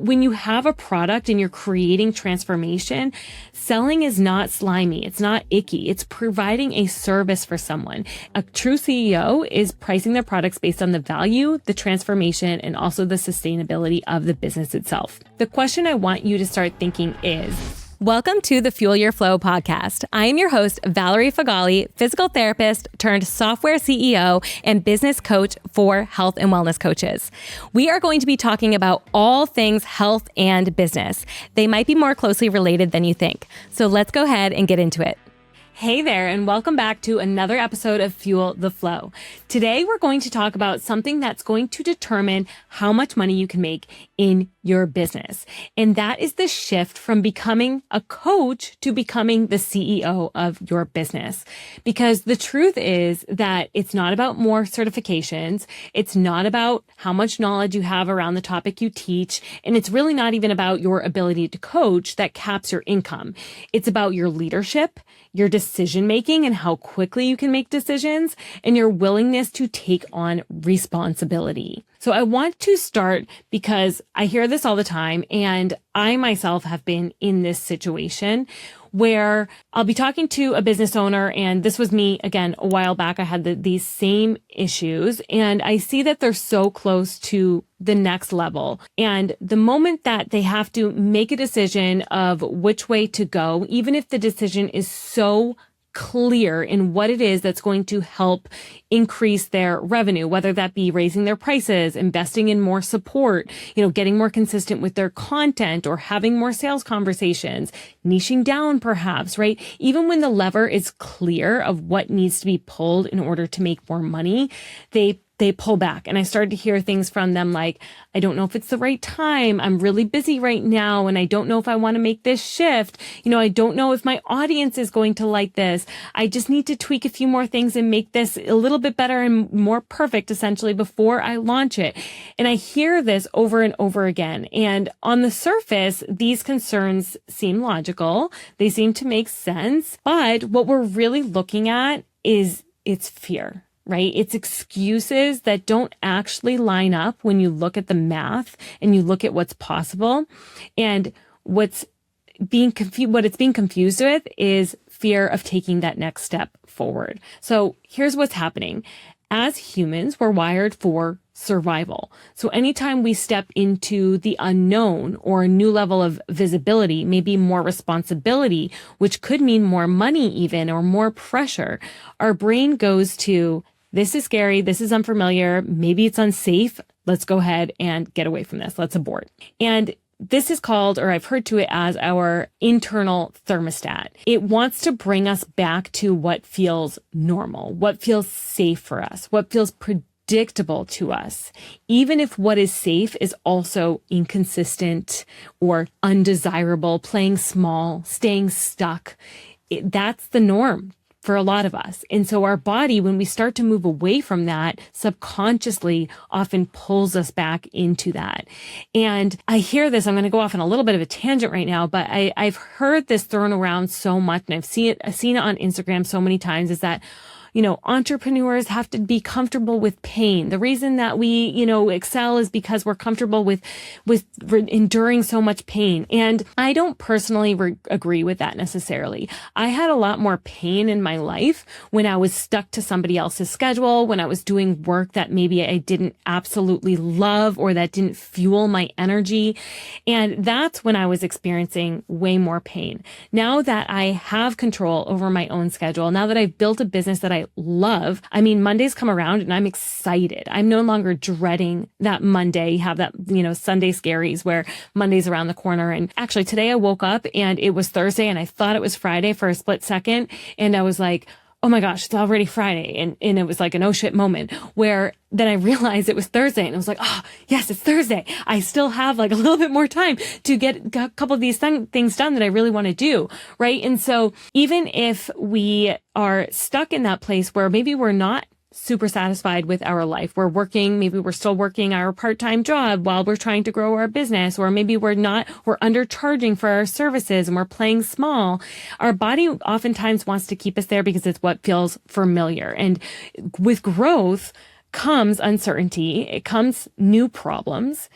when you have a product and you're creating transformation, selling is not slimy. It's not icky. It's providing a service for someone. A true CEO is pricing their products based on the value, the transformation, and also the sustainability of the business itself. The question I want you to start thinking is, welcome to the Fuel Your Flow podcast. I am your host, Valerie Fagali, physical therapist turned software CEO and business coach for health and wellness coaches. We are going to be talking about all things health and business. They might be more closely related than you think. So let's go ahead and get into it. Hey there, and welcome back to another episode of Fuel the Flow. Today, we're going to talk about something that's going to determine how much money you can make in your business. And that is the shift from becoming a coach to becoming the CEO of your business. Because the truth is that it's not about more certifications. It's not about how much knowledge you have around the topic you teach. And it's really not even about your ability to coach that caps your income. It's about your leadership, your decision-making and how quickly you can make decisions, and your willingness to take on responsibility. So I want to start because I hear this all the time, and I myself have been in this situation where I'll be talking to a business owner, and this was me again a while back. I had these same issues, and I see that they're so close to the next level. And the moment that they have to make a decision of which way to go, even if the decision is so clear in what it is that's going to help increase their revenue, whether that be raising their prices, investing in more support, getting more consistent with their content or having more sales conversations, niching down perhaps, right? Even when the lever is clear of what needs to be pulled in order to make more money, they pull back. And I started to hear things from them like, I don't know if it's the right time. I'm really busy right now. And I don't know if I want to make this shift. I don't know if my audience is going to like this. I just need to tweak a few more things and make this a little bit better and more perfect, essentially, before I launch it. And I hear this over and over again. And on the surface, these concerns seem logical. They seem to make sense. But what we're really looking at is it's fear. Right? It's excuses that don't actually line up when you look at the math and you look at what's possible. And what it's being confused with is fear of taking that next step forward. So here's what's happening. As humans, we're wired for survival. So anytime we step into the unknown or a new level of visibility, maybe more responsibility, which could mean more money even or more pressure, our brain goes to, this is scary. This is unfamiliar. Maybe it's unsafe. Let's go ahead and get away from this. Let's abort. And this is called, or I've heard to it as, our internal thermostat. It wants to bring us back to what feels normal, what feels safe for us, what feels predictable to us, even if what is safe is also inconsistent or undesirable, playing small, staying stuck. That's the norm for a lot of us. And so our body, when we start to move away from that, subconsciously often pulls us back into that. And I hear this, I'm going to go off on a little bit of a tangent right now, but I've heard this thrown around so much, and I've seen it on Instagram so many times, is that entrepreneurs have to be comfortable with pain. The reason that we, excel is because we're comfortable with enduring so much pain. And I don't personally agree with that necessarily. I had a lot more pain in my life when I was stuck to somebody else's schedule, when I was doing work that maybe I didn't absolutely love or that didn't fuel my energy. And that's when I was experiencing way more pain. Now that I have control over my own schedule, now that I've built a business that I love. Mondays come around and I'm excited. I'm no longer dreading that Monday. You have that, Sunday scaries where Monday's around the corner. And actually today I woke up and it was Thursday and I thought it was Friday for a split second. And I was like, oh my gosh, it's already Friday. And it was like an oh shit moment where then I realized it was Thursday and I was like, oh yes, it's Thursday. I still have like a little bit more time to get a couple of these things done that I really want to do. Right. And so even if we are stuck in that place where maybe we're not super satisfied with our life. We're working, maybe we're still working our part-time job while we're trying to grow our business, or maybe we're undercharging for our services and we're playing small. Our body oftentimes wants to keep us there because it's what feels familiar. And with growth comes uncertainty. It comes new problems.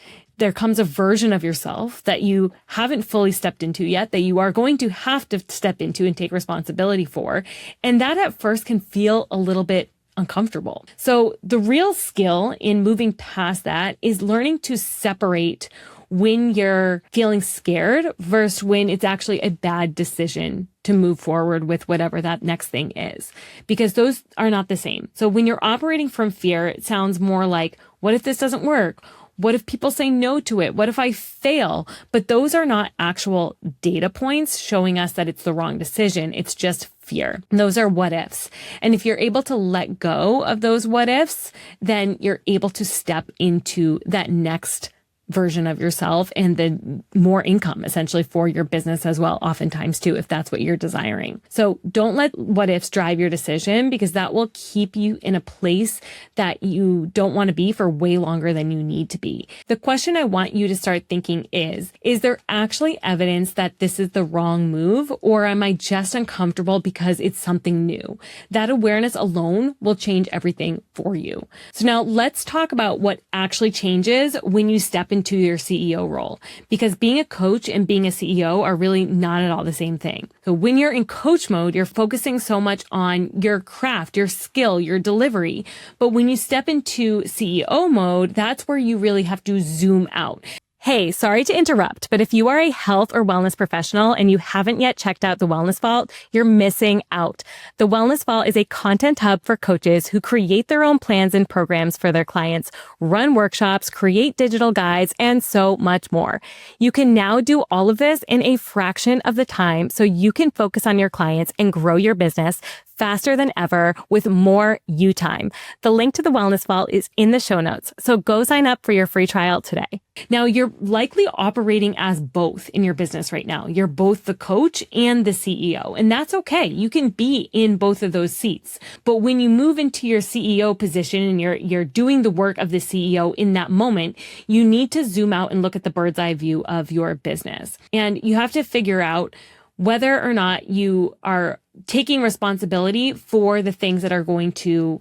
there comes a version of yourself that you haven't fully stepped into yet, that you are going to have to step into and take responsibility for. And that at first can feel a little bit uncomfortable. So the real skill in moving past that is learning to separate when you're feeling scared versus when it's actually a bad decision to move forward with whatever that next thing is, because those are not the same. So when you're operating from fear, it sounds more like, what if this doesn't work? What if people say no to it? What if I fail? But those are not actual data points showing us that it's the wrong decision. It's just fear. Those are what ifs. And if you're able to let go of those what ifs, then you're able to step into that next version of yourself and the more income essentially for your business as well, oftentimes too, if that's what you're desiring. So don't let what ifs drive your decision, because that will keep you in a place that you don't want to be for way longer than you need to be. The question I want you to start thinking is there actually evidence that this is the wrong move, or am I just uncomfortable because it's something new? That awareness alone will change everything for you. So now let's talk about what actually changes when you step into your CEO role, because being a coach and being a CEO are really not at all the same thing. So when you're in coach mode, you're focusing so much on your craft, your skill, your delivery. But when you step into CEO mode, that's where you really have to zoom out. Hey, sorry to interrupt, but if you are a health or wellness professional and you haven't yet checked out The Wellness Vault, you're missing out. The Wellness Vault is a content hub for coaches who create their own plans and programs for their clients, run workshops, create digital guides, and so much more. You can now do all of this in a fraction of the time so you can focus on your clients and grow your business faster than ever with more you time. The link to the Wellness Vault is in the show notes, so go sign up for your free trial today. Now, you're likely operating as both in your business right now. You're both the coach and the CEO, and that's okay. You can be in both of those seats. But when you move into your CEO position and you're doing the work of the CEO in that moment, you need to zoom out and look at the bird's eye view of your business. And you have to figure out whether or not you are taking responsibility for the things that are going to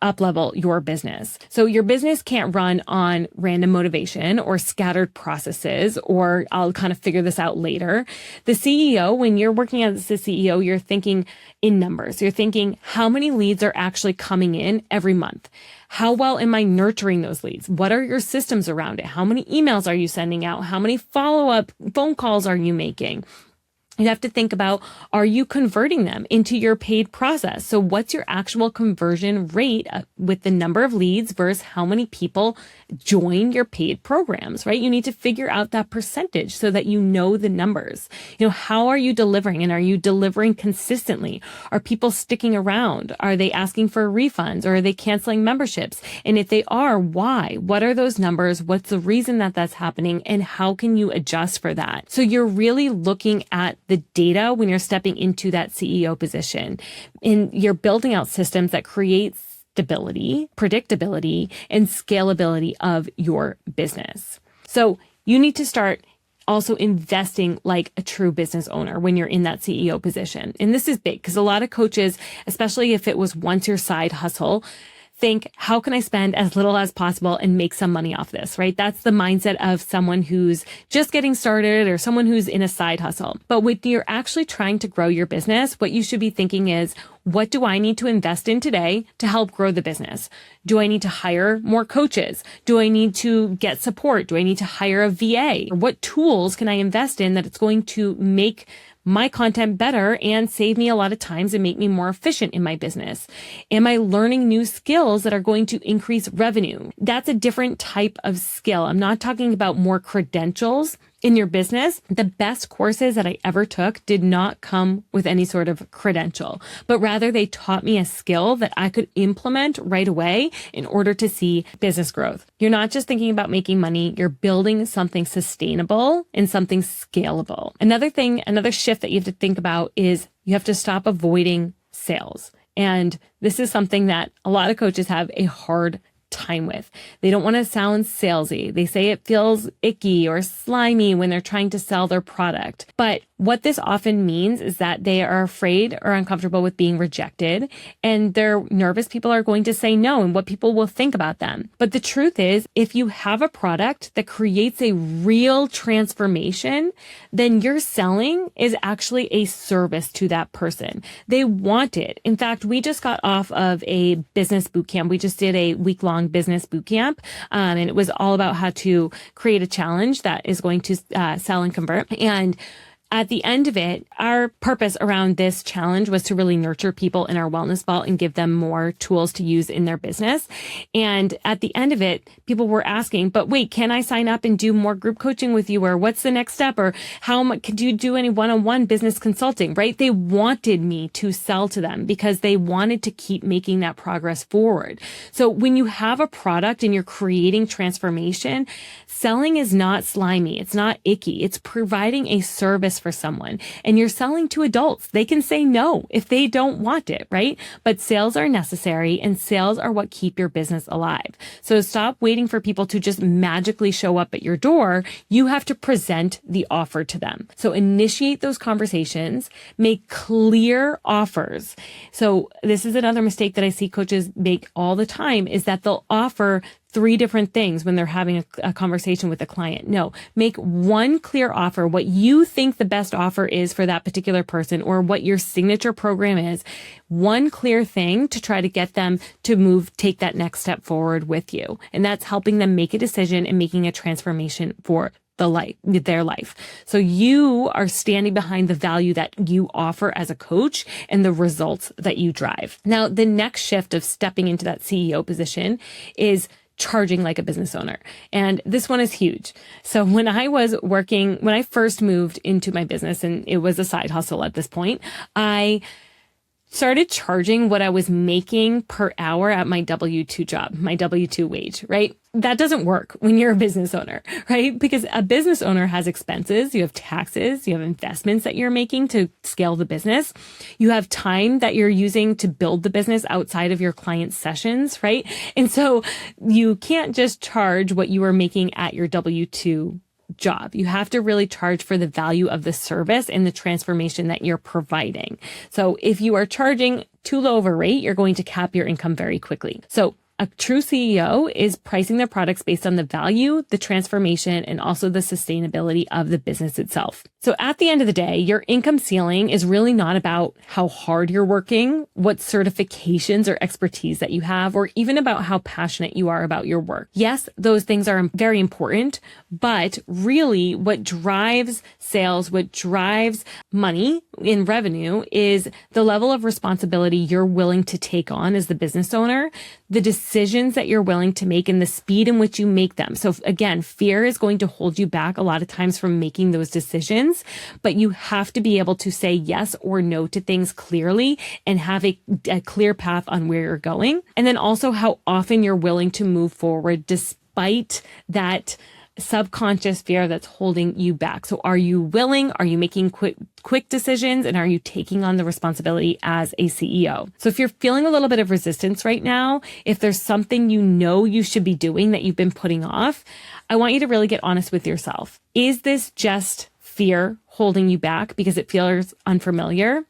up-level your business. So your business can't run on random motivation or scattered processes, or I'll kind of figure this out later. The CEO, when you're working as the CEO, you're thinking in numbers. You're thinking, how many leads are actually coming in every month? How well am I nurturing those leads? What are your systems around it? How many emails are you sending out? How many follow-up phone calls are you making? You have to think about, are you converting them into your paid process? So what's your actual conversion rate with the number of leads versus how many people join your paid programs, right? You need to figure out that percentage so that you know the numbers. You know, how are you delivering, and are you delivering consistently? Are people sticking around? Are they asking for refunds, or are they canceling memberships? And if they are, why? What are those numbers? What's the reason that that's happening? And how can you adjust for that? So you're really looking at the data when you're stepping into that CEO position, and you're building out systems that create stability, predictability, and scalability of your business. So you need to start also investing like a true business owner when you're in that CEO position. And this is big because a lot of coaches, especially if it was once your side hustle, think, how can I spend as little as possible and make some money off this, right? That's the mindset of someone who's just getting started or someone who's in a side hustle. But when you're actually trying to grow your business, what you should be thinking is, what do I need to invest in today to help grow the business? Do I need to hire more coaches? Do I need to get support? Do I need to hire a VA? Or what tools can I invest in that it's going to make my content better and save me a lot of times and make me more efficient in my business? Am I learning new skills that are going to increase revenue? That's a different type of skill. I'm not talking about more credentials in your business. The best courses that I ever took did not come with any sort of credential, but rather they taught me a skill that I could implement right away in order to see business growth. You're not just thinking about making money, you're building something sustainable and something scalable. Another shift that you have to think about is you have to stop avoiding sales. And this is something that a lot of coaches have a hard time with. They don't want to sound salesy. They say it feels icky or slimy when they're trying to sell their product. But what this often means is that they are afraid or uncomfortable with being rejected, and they're nervous people are going to say no and what people will think about them. But the truth is, if you have a product that creates a real transformation, then your selling is actually a service to that person. They want it. In fact, we just got off of a business boot camp. We just did a week-long business boot camp, and it was all about how to create a challenge that is going to sell and convert. And at the end of it, our purpose around this challenge was to really nurture people in our wellness vault and give them more tools to use in their business. And at the end of it, people were asking, but wait, can I sign up and do more group coaching with you? Or what's the next step? Or how much could you do any one-on-one business consulting, right? They wanted me to sell to them because they wanted to keep making that progress forward. So when you have a product and you're creating transformation, selling is not slimy. It's not icky. It's providing a service for someone, and you're selling to adults. They can say no if they don't want it, right? But sales are necessary, and sales are what keep your business alive. So stop waiting for people to just magically show up at your door. You have to present the offer to them. So initiate those conversations, make clear offers. So this is another mistake that I see coaches make all the time, is that they'll offer 3 different things when they're having a conversation with a client. No, make one clear offer, what you think the best offer is for that particular person, or what your signature program is. One clear thing to try to get them to take that next step forward with you. And that's helping them make a decision and making a transformation for their life. So you are standing behind the value that you offer as a coach and the results that you drive. Now, the next shift of stepping into that CEO position is charging like a business owner. And this one is huge. So when I first moved into my business, and it was a side hustle at this point, I started charging what I was making per hour at my W-2 job, my W-2 wage, right? That doesn't work when you're a business owner, right? Because a business owner has expenses, you have taxes, you have investments that you're making to scale the business. You have time that you're using to build the business outside of your client sessions, right? And so you can't just charge what you are making at your W-2 job. You have to really charge for the value of the service and the transformation that you're providing. So if you are charging too low of a rate, you're going to cap your income very quickly. So a true CEO is pricing their products based on the value, the transformation, and also the sustainability of the business itself. So at the end of the day, your income ceiling is really not about how hard you're working, what certifications or expertise that you have, or even about how passionate you are about your work. Yes, those things are very important, but really what drives sales, what drives money in revenue is the level of responsibility you're willing to take on as the business owner, the decisions that you're willing to make, and the speed in which you make them. So again, fear is going to hold you back a lot of times from making those decisions, but you have to be able to say yes or no to things clearly and have a clear path on where you're going. And then also how often you're willing to move forward despite that subconscious fear that's holding you back. So are you willing? Are you making quick decisions? And are you taking on the responsibility as a CEO? So if you're feeling a little bit of resistance right now, if there's something you know you should be doing that you've been putting off, I want you to really get honest with yourself. Is this just fear holding you back because it feels unfamiliar?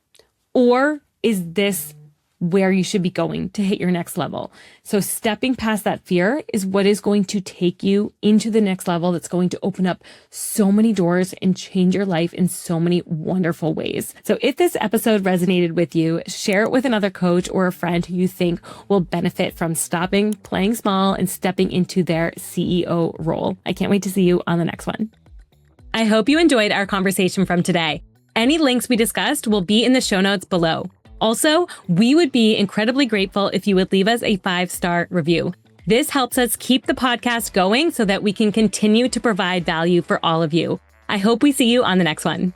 Or is this where you should be going to hit your next level? So stepping past that fear is what is going to take you into the next level. That's going to open up so many doors and change your life in so many wonderful ways. So if this episode resonated with you, share it with another coach or a friend who you think will benefit from stopping playing small and stepping into their CEO role. I can't wait to see you on the next one. I hope you enjoyed our conversation from today. Any links we discussed will be in the show notes below. Also, we would be incredibly grateful if you would leave us a 5-star review. This helps us keep the podcast going so that we can continue to provide value for all of you. I hope we see you on the next one.